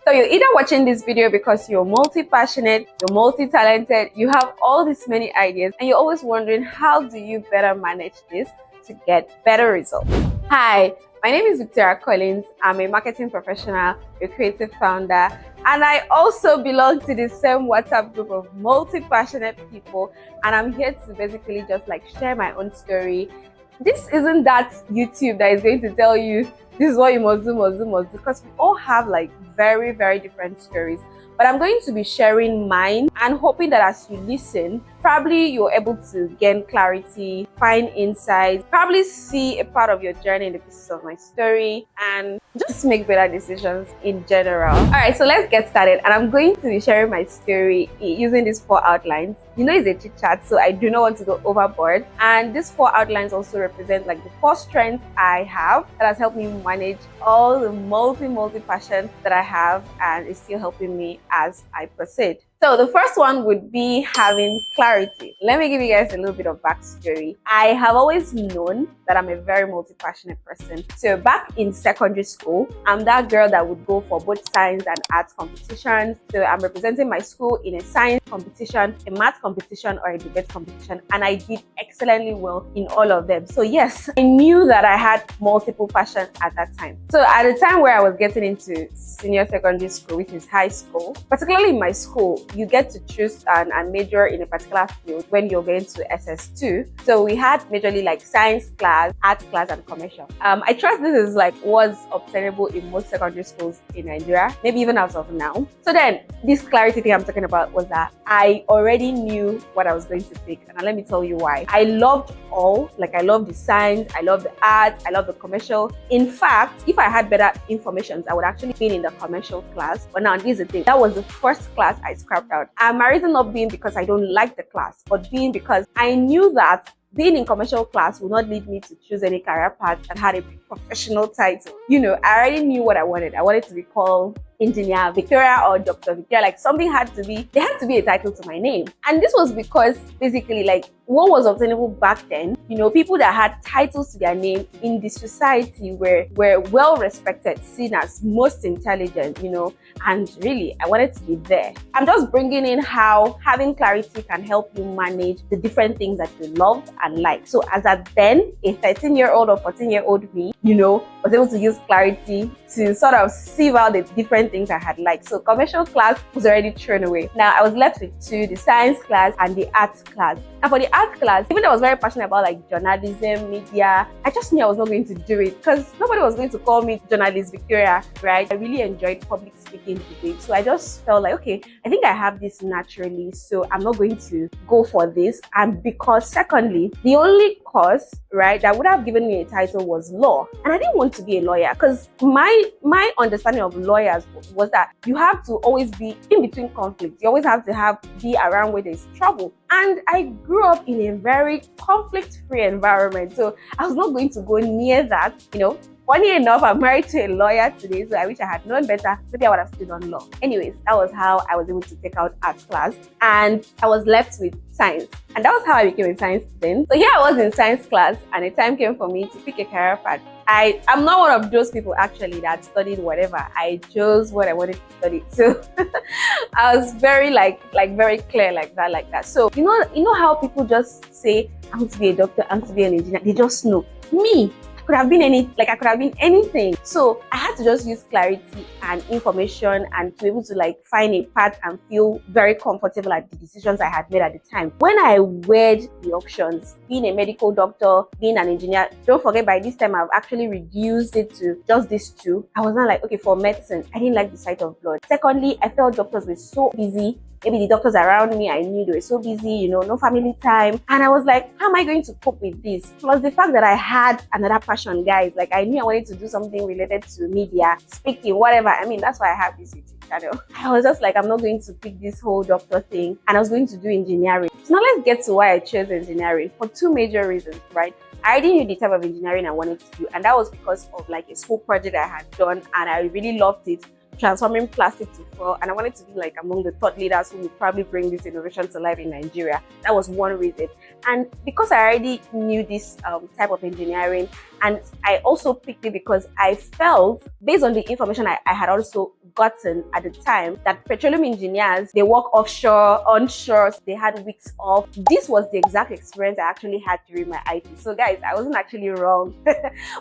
So you're either watching this video because you're multi-passionate, you're multi-talented, you have all these many ideas, and you're always wondering how do you better manage this to get better results. Hi, my name is Victoria Collins. I'm a marketing professional, a creative founder, and I also belong to the same WhatsApp group of multi-passionate people, and I'm here to basically just like share my own story. This isn't that YouTube that is going to tell you this is what you must do, because we all have like very, very different stories. But I'm going to be sharing mine and hoping that as you listen, probably you're able to gain clarity, find insights, probably see a part of your journey in the pieces of my story, and just make better decisions in general. All right, so let's get started. And I'm going to be sharing my story using these 4 outlines. You know, it's a chit chat, so I do not want to go overboard. And these 4 outlines also represent like the 4 strengths I have that has helped me manage all the multi passion that I have, and it's still helping me as I proceed. So the first one would be having clarity. Let me give you guys a little bit of backstory. I have always known that I'm a very multi-passionate person. So back in secondary school, I'm that girl that would go for both science and arts competitions. So I'm representing my school in a science competition, a math competition, or a debate competition. And I did excellently well in all of them. So yes, I knew that I had multiple passions at that time. So at the time where I was getting into senior secondary school, which is high school, particularly in my school, you get to choose and major in a particular field when you're going to SS2. So we had majorly like science class, art class, and commercial. I trust this is like was obtainable in most secondary schools in Nigeria, maybe even as of now. So then this clarity thing I'm talking about was that I already knew what I was going to pick, and let me tell you why. I loved all, like I love the science, I love the art, I love the commercial. In fact, if I had better information, I would actually be in the commercial class. But now this is the thing, that was the first class I scrapped out. And my reason not being because I don't like the class, but being because I knew that being in commercial class would not lead me to choose any career path that had a professional title. You know, I already knew what I wanted. I wanted to be called Engineer Victoria or Dr. Victoria. Like something had to be, there had to be a title to my name. And this was because basically like what was obtainable back then, you know, people that had titles to their name in this society were well respected, seen as most intelligent, you know, and really I wanted to be there. I'm just bringing in how having clarity can help you manage the different things that you love and like. So as at then, a 13-year-old or 14-year-old me, you know, was able to use clarity to sort of sieve out the different things I had liked. So commercial class was already thrown away. Now I was left with 2, the science class and the arts class. And for the art class, even though I was very passionate about like journalism, media, I just knew I was not going to do it because nobody was going to call me journalist Victoria, right? I really enjoyed public speaking debate. So I just felt like, okay, I think I have this naturally, so I'm not going to go for this. And because secondly, the only course, right, that would have given me a title was law. And I didn't want to be a lawyer because my understanding of lawyers was that you have to always be in between conflicts. You always have to be around where there's trouble. And I grew up in a very conflict-free environment. So I was not going to go near that, you know. Funny enough, I'm married to a lawyer today, so I wish I had known better. Maybe I would have still done law. Anyways, that was how I was able to take out arts class, and I was left with science. And that was how I became a science student. So here I was in science class, and a time came for me to pick a career path. I'm not one of those people actually that studied whatever. I chose what I wanted to study. So I was very very clear like that. So you know how people just say, I want to be a doctor, I want to be an engineer. They just know. Me, I could have been anything. So I had to just use clarity and information and to be able to like find a path and feel very comfortable at the decisions I had made at the time. When I weighed the options, being a medical doctor, being an engineer, don't forget by this time I've actually reduced it to just these 2. I was not like, okay, for medicine, I didn't like the sight of blood. Secondly, I felt doctors were so busy. Maybe the doctors around me, I knew they were so busy, you know, no family time. And I was like, how am I going to cope with this? Plus the fact that I had another passion, guys. Like I knew I wanted to do something related to media, speaking, whatever. I mean, that's why I have this YouTube channel. I was just like, I'm not going to pick this whole doctor thing. And I was going to do engineering. So now let's get to why I chose engineering for 2 major reasons, right? I already knew the type of engineering I wanted to do. And that was because of like a school project I had done. And I really loved it. Transforming plastic to fuel, and I wanted to be like among the thought leaders who would probably bring this innovation to life in Nigeria. That was one reason. And because I already knew this type of engineering, and I also picked it because I felt, based on the information I had also gotten at the time, that petroleum engineers, they work offshore, onshore, they had weeks off. This was the exact experience I actually had during my IT. So guys, I wasn't actually wrong.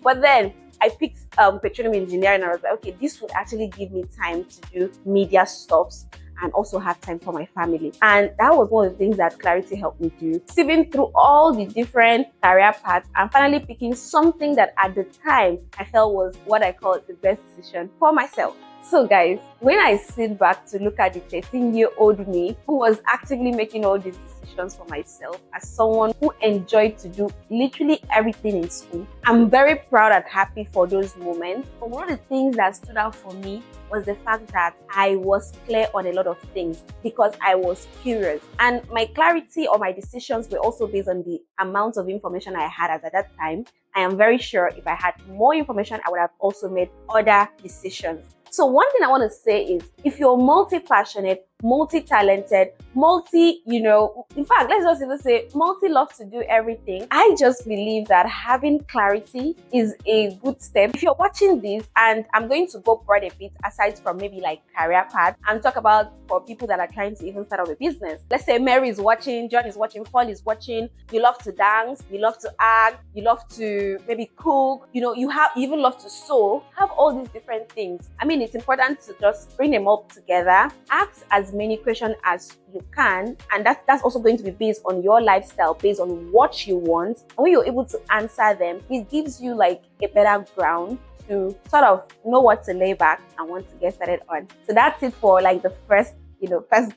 But then I picked petroleum engineering, and I was like, okay, this would actually give me time to do media stuffs and also have time for my family. And that was one of the things that Clarity helped me do. Sieving through all the different career paths and finally picking something that at the time I felt was what I call the best decision for myself. So guys, when I sit back to look at the 13-year-old me who was actively making all these decisions for myself as someone who enjoyed to do literally everything in school, I'm very proud and happy for those moments. But one of the things that stood out for me was the fact that I was clear on a lot of things because I was curious. And my clarity or my decisions were also based on the amount of information I had at that time. I am very sure if I had more information, I would have also made other decisions. So one thing I want to say is, if you're multi-passionate, multi-talented, in fact, let's just even say multi-love to do everything, I just believe that having clarity is a good step. If you're watching this, and I'm going to go broad a bit aside from maybe like career path and talk about for people that are trying to even start up a business. Let's say Mary is watching, John is watching, Paul is watching, you love to dance, you love to act, you love to maybe cook, you even love to sew, have all these different things. I mean, it's important to just bring them all together, ask as many questions as you can, and that's also going to be based on your lifestyle, based on what you want. And when you're able to answer them, it gives you like a better ground to sort of know what to lay back and want to get started on. So that's it for like the first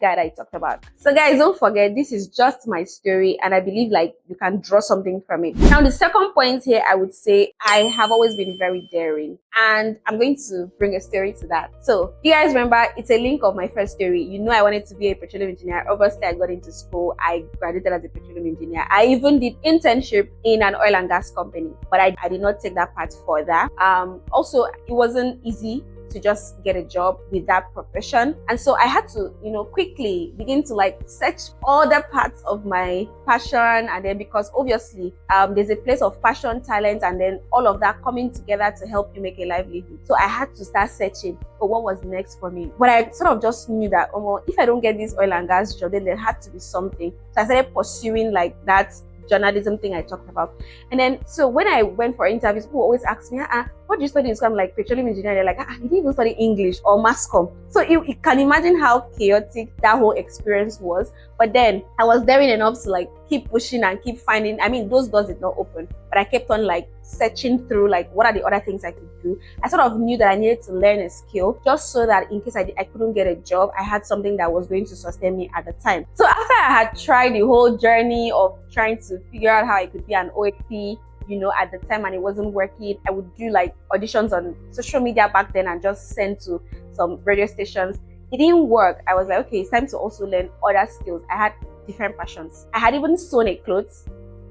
guide I talked about. So guys, don't forget, this is just my story, and I believe like you can draw something from it. Now, the second point here, I would say I have always been very daring, and I'm going to bring a story to that. So you guys remember, it's a link of my first story. I wanted to be a petroleum engineer. Obviously, I got into school. I graduated as a petroleum engineer. I even did internship in an oil and gas company, but I did not take that path further. Also, it wasn't easy to just get a job with that profession, and so I had to quickly begin to like search other parts of my passion. And then, because obviously there's a place of passion, talent, and then all of that coming together to help you make a livelihood. So I had to start searching for what was next for me. But I sort of just knew that if I don't get this oil and gas job, then there had to be something. So I started pursuing like that journalism thing I talked about. And then, so when I went for interviews, people always ask me, what do you study in school? I'm like, petroleum engineering. They're like, you didn't even study English or mass comm. So you can imagine how chaotic that whole experience was. But then I was daring enough to like keep pushing and keep finding. I mean, those doors did not open, but I kept on like searching through like what are the other things I could do. I sort of knew that I needed to learn a skill just so that in case I couldn't get a job, I had something that was going to sustain me at the time. So after I had tried the whole journey of trying to figure out how I could be an OAP, at the time, and it wasn't working, I would do like auditions on social media back then and just send to some radio stations. It didn't work. I was like, okay, it's time to also learn other skills. I had different passions. I had even sewn a clothes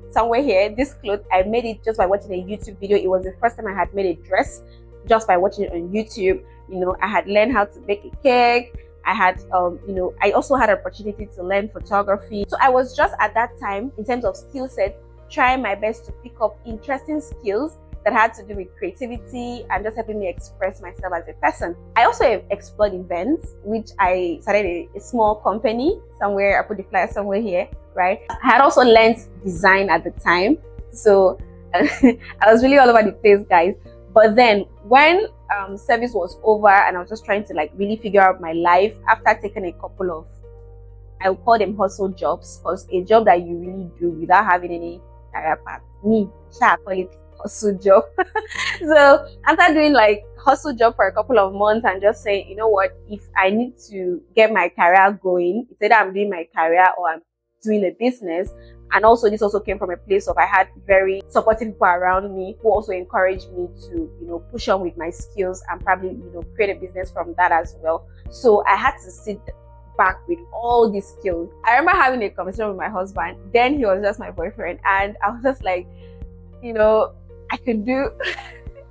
somewhere here. This cloth, I made it just by watching a YouTube video. It was the first time I had made a dress just by watching it on YouTube. I had learned how to bake a cake. I had, I also had an opportunity to learn photography. So I was just at that time, in terms of skill set, trying my best to pick up interesting skills that had to do with creativity and just helping me express myself as a person. I also explored events, which I started a small company somewhere. I put the flyer somewhere here, right? I had also learned design at the time. So I was really all over the place, guys. But then when service was over and I was just trying to like really figure out my life after taking a couple of, I would call them hustle jobs, because a job that you really do without having any career path. I call it hustle job. So after doing like hustle job for a couple of months and just saying, you know what, if I need to get my career going, it's either I'm doing my career or I'm doing a business. And also this also came from a place of I had very supportive people around me who also encouraged me to push on with my skills and probably create a business from that as well. So I had to sit back with all these skills. I remember having a conversation with my husband. Then he was just my boyfriend, and I was just like, I could do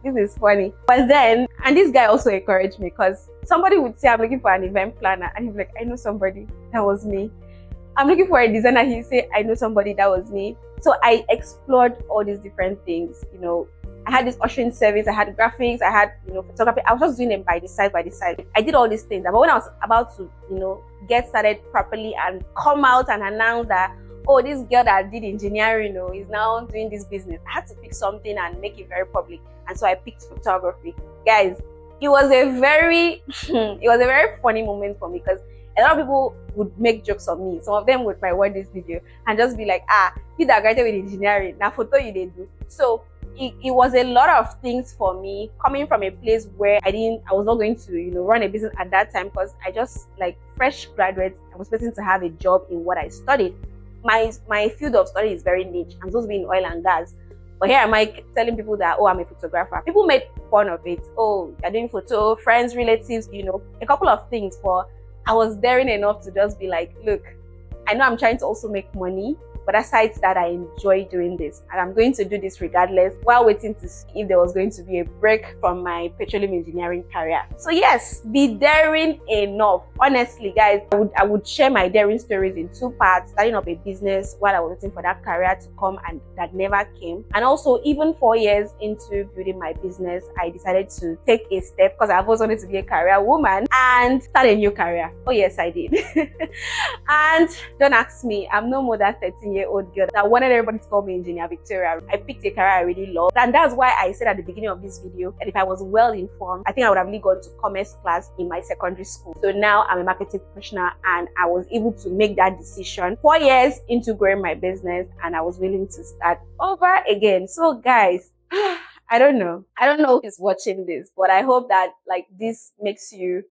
this is funny. But then, and this guy also encouraged me, because somebody would say I'm looking for an event planner, and he'd be like, I know somebody. That was me. I'm looking for a designer. He say, I know somebody. That was me. So I explored all these different things. I had this ushering service, I had graphics, I had, photography. I was just doing them by the side. I did all these things. But when I was about to, get started properly and come out and announce that, oh, this girl that did engineering, is now doing this business, I had to pick something and make it very public. And so I picked photography. Guys, it was a very, funny moment for me, because a lot of people would make jokes on me. Some of them would watch this video and just be like, you that graduated with engineering, now photo you did do. So it was a lot of things for me, coming from a place where I was not going to, run a business at that time, because I just, like, fresh graduate, I was expecting to have a job in what I studied. My field of study is very niche. I'm supposed to be in oil and gas. But here am I telling people that, oh, I'm a photographer. People made fun of it. Oh, you're doing photo, friends, relatives, a couple of things. But I was daring enough to just be like, look, I know I'm trying to also make money, but aside that, I enjoy doing this, and I'm going to do this regardless, while waiting to see if there was going to be a break from my petroleum engineering career. So yes, be daring enough. Honestly, guys, I would share my daring stories in 2 parts: starting up a business while I was waiting for that career to come, and that never came. And also, even 4 years into building my business, I decided to take a step, because I've always wanted to be a career woman, and start a new career. Oh yes, I did. And don't ask me, I'm no more than 13-year-old girl that wanted everybody to call me Engineer Victoria. I picked a career I really love, and that's why I said at the beginning of this video that if I was well informed, I think I would have really gone to commerce class in my secondary school. So now I'm a marketing professional, and I was able to make that decision 4 years into growing my business, and I was willing to start over again. So guys, I don't know who's watching this, but I hope that, like, this makes you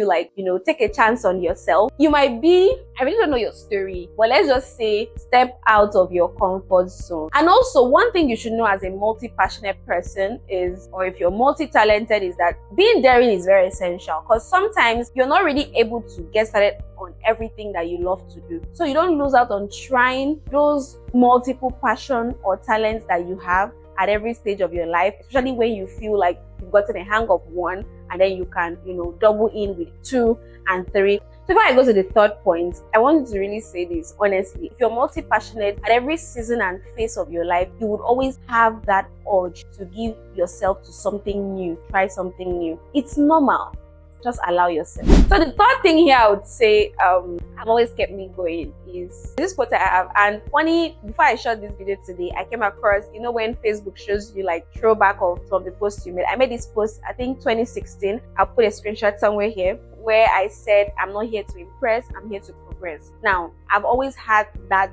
like, take a chance on yourself. You might be, I really don't know your story, but let's just say step out of your comfort zone. And also, one thing you should know as a multi-passionate person is, or if you're multi-talented, is that being daring is very essential, because sometimes you're not really able to get started on everything that you love to do. So you don't lose out on trying those multiple passion or talents that you have at every stage of your life, especially when you feel like you've gotten a hang of one, and then you can, double in with 2 and 3. So before I go to the third point, I want to really say this honestly. If you're multi-passionate, at every season and phase of your life, you would always have that urge to give yourself to something new, try something new. It's normal. Just allow yourself. So the third thing here I would say have always kept me going is this quote I have. And funny, before I shot this video today, I came across, when Facebook shows you like throwback of some of the posts you made. I made this post, I think 2016. I'll put a screenshot somewhere here, where I said, I'm not here to impress, I'm here to progress. Now, I've always had that,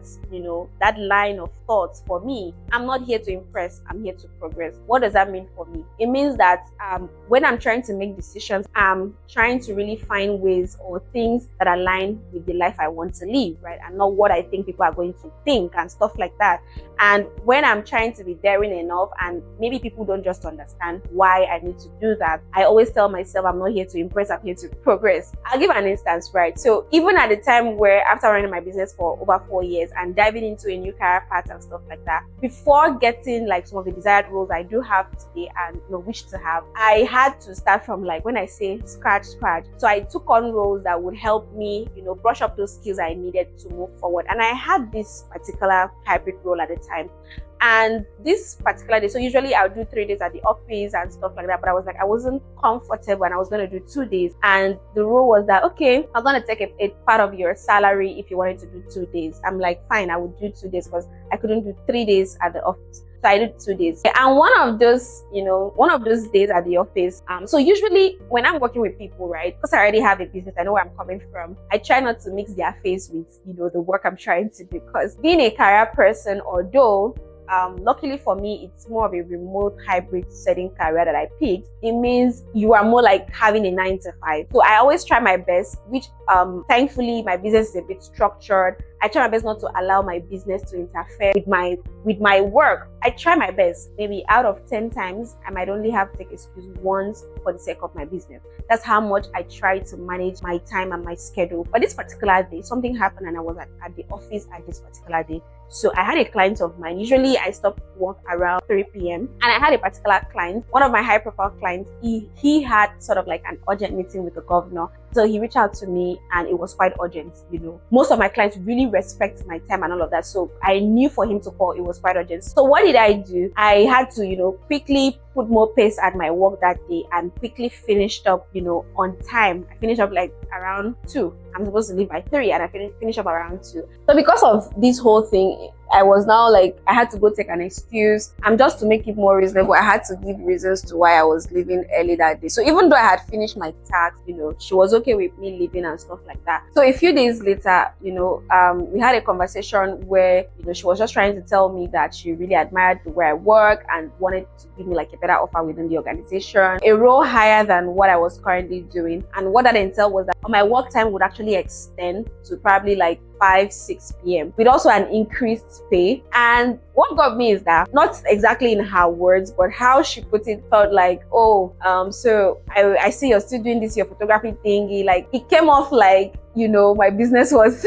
that line of thoughts for me. I'm not here to impress, I'm here to progress. What does that mean for me? It means that when I'm trying to make decisions, I'm trying to really find ways or things that align with the life I want to live, right? And not what I think people are going to think and stuff like that. And when I'm trying to be daring enough, and maybe people don't just understand why I need to do that, I always tell myself, I'm not here to impress, I'm here to progress. I'll give an instance, right? So even at the time where, after running my business for over 4 years and diving into a new career path and stuff like that, before getting like some of the desired roles I do have today and wish to have, I had to start from, like, when I say scratch. So I took on roles that would help me, brush up those skills I needed to move forward. And I had this particular hybrid role at the time. And this particular day, so usually I'll do 3 days at the office and stuff like that, but I was like, I wasn't comfortable, and I was going to do 2 days. And the rule was that, okay, I'm going to take a part of your salary if you wanted to do 2 days. I'm like, fine, I would do 2 days, because I couldn't do 3 days at the office. So I did 2 days. And one of those days at the office, so usually when I'm working with people, right, because I already have a business, I know where I'm coming from, I try not to mix their face with, the work I'm trying to do, because being a career person, although luckily for me, it's more of a remote hybrid setting career that I picked. It means you are more like having a 9 to 5. So I always try my best, which thankfully my business is a bit structured. I try my best not to allow my business to interfere with my work. I try my best. Maybe out of 10 times, I might only have to take excuse once for the sake of my business. That's how much I try to manage my time and my schedule. But this particular day, something happened and I was at the office at this particular day. So I had a client of mine. Usually I stop work around 3 p.m. And I had a particular client, one of my high profile clients. He had sort of like an urgent meeting with the governor. So he reached out to me and it was quite urgent. Most of my clients really respect my time and all of that. So I knew for him to call, it was quite urgent. So what did I do? I had to, quickly put more pace at my work that day and quickly finished up, on time. I finished up like around 2. I'm supposed to leave by 3 and I finished up around 2. So because of this whole thing, I was now like, I had to go take an excuse. And just to make it more reasonable, I had to give reasons to why I was leaving early that day. So even though I had finished my task, she was okay with me leaving and stuff like that. So a few days later, we had a conversation where, she was just trying to tell me that she really admired the way I work and wanted to give me like a better offer within the organization, a role higher than what I was currently doing. And what that entailed was that my work time would actually extend to probably like 5-6 p.m. with also an increased pay. And what got me is that, not exactly in her words, but how she put it felt like, so I see you're still doing this, your photography thingy. Like, it came off like, my business was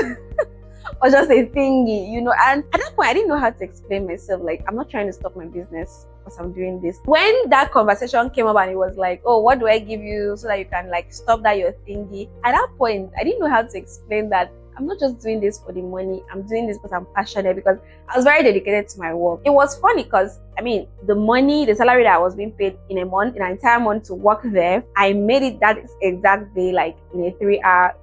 was just a thingy, and at that point I didn't know how to explain myself. Like, I'm not trying to stop my business because I'm doing this. When that conversation came up and it was like, oh, what do I give you so that you can like stop that your thingy, at that point I didn't know how to explain that I'm not just doing this for the money. I'm doing this because I'm passionate, because I was very dedicated to my work. It was funny because, the salary that I was being paid in an entire month to work there, I made it that exact day, like in a 3-hour,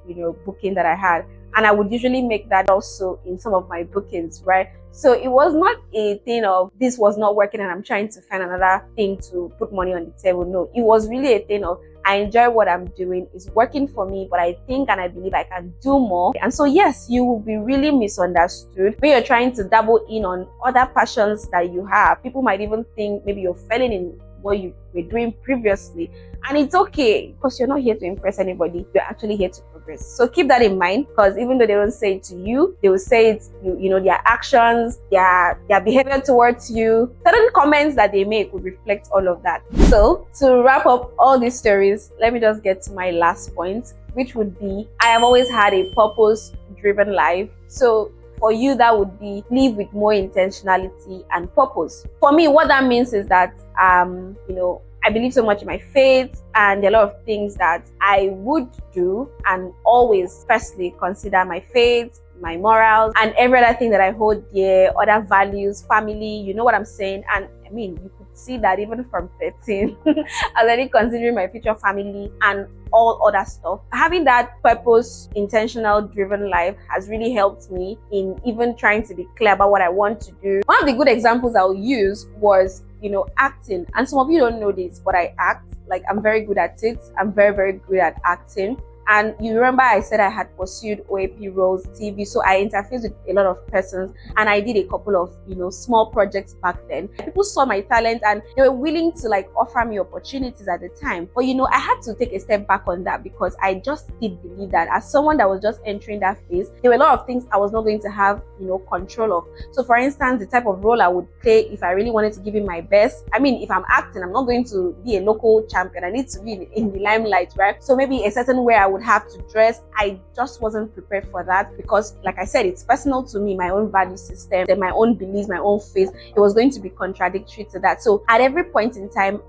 booking that I had. And I would usually make that also in some of my bookings, right? So it was not a thing of this was not working and I'm trying to find another thing to put money on the table. No, it was really a thing of I enjoy what I'm doing. It's working for me, but I think and I believe I can do more. And so yes, you will be really misunderstood when you're trying to dabble in on other passions that you have. People might even think maybe you're failing in what you were doing previously, and it's okay because you're not here to impress anybody. You're actually here to progress. So keep that in mind, because even though they don't say it to you, they will say it, their actions, their behavior towards you, certain comments that they make will reflect all of that. So to wrap up all these stories, let me just get to my last point, which would be, I have always had a purpose-driven life. So for you, that would be live with more intentionality and purpose. For me, what that means is that, I believe so much in my faith, and there are a lot of things that I would do and always firstly consider my faith, my morals, and every other thing that I hold dear, other values, family, you know what I'm saying? And you could see that even from 13, I was already considering my future family and all other stuff. Having that purpose, intentional, driven life has really helped me in even trying to be clear about what I want to do. One of the good examples I'll use was, acting. And some of you don't know this, but I act. Like, I'm very good at it. I'm very, very good at acting. And you remember I said I had pursued OAP roles, TV, so I interfaced with a lot of persons, and I did a couple of, small projects back then. People saw my talent and they were willing to like offer me opportunities at the time. But I had to take a step back on that, because I just did believe that as someone that was just entering that phase, there were a lot of things I was not going to have, control of. So for instance, the type of role I would play, if I really wanted to give it my best, if I'm acting, I'm not going to be a local champion. I need to be in the limelight, right? So maybe a certain way I would have to dress, I just wasn't prepared for that, because like I said, it's personal to me, my own value system, my own beliefs, my own faith. It was going to be contradictory to that. So at every point in time,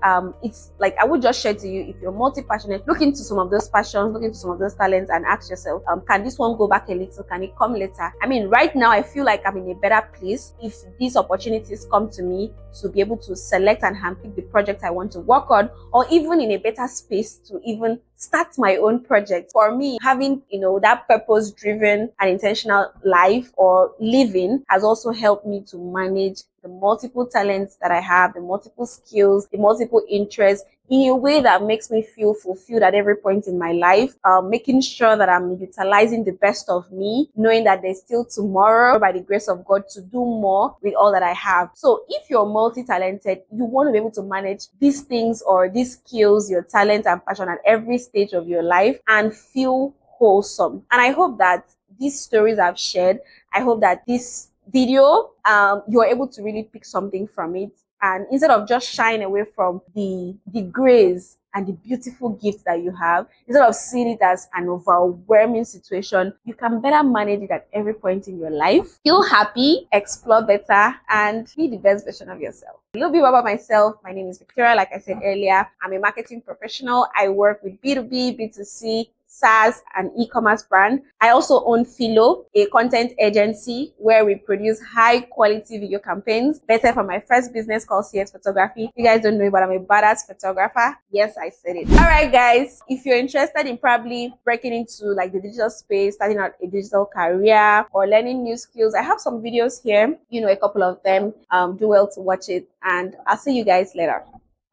it's like I would just share to you, if you're multi-passionate, look into some of those passions, look into some of those talents, and ask yourself, can this one go back a little? Can it come later? Right now I feel like I'm in a better place if these opportunities come to me to be able to select and handpick the project I want to work on, or even in a better space to even start my own project. For me, having that purpose-driven and intentional life or living has also helped me to manage the multiple talents that I have, the multiple skills, the multiple interests, in a way that makes me feel fulfilled at every point in my life, making sure that I'm utilizing the best of me, knowing that there's still tomorrow, by the grace of God, to do more with all that I have. So if you're multi-talented, you want to be able to manage these things or these skills, your talent and passion at every stage of your life, and feel wholesome. And I hope that these stories I've shared, I hope that this video, you're able to really pick something from it. And instead of just shying away from the grace and the beautiful gifts that you have, instead of seeing it as an overwhelming situation, you can better manage it at every point in your life. Feel happy, explore better, and be the best version of yourself. A little bit about myself. My name is Victoria. Like I said earlier, I'm a marketing professional. I work with B2B, B2C, SaaS, and e-commerce brand. I also own Philo, a content agency where we produce high quality video campaigns, better from my first business called CS Photography. You guys don't know, but I'm a badass photographer. Yes, I said it. All right, guys, if you're interested in probably breaking into like the digital space, starting out a digital career, or learning new skills, I have some videos here, a couple of them. Do well to watch it, and I'll see you guys later.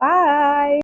Bye.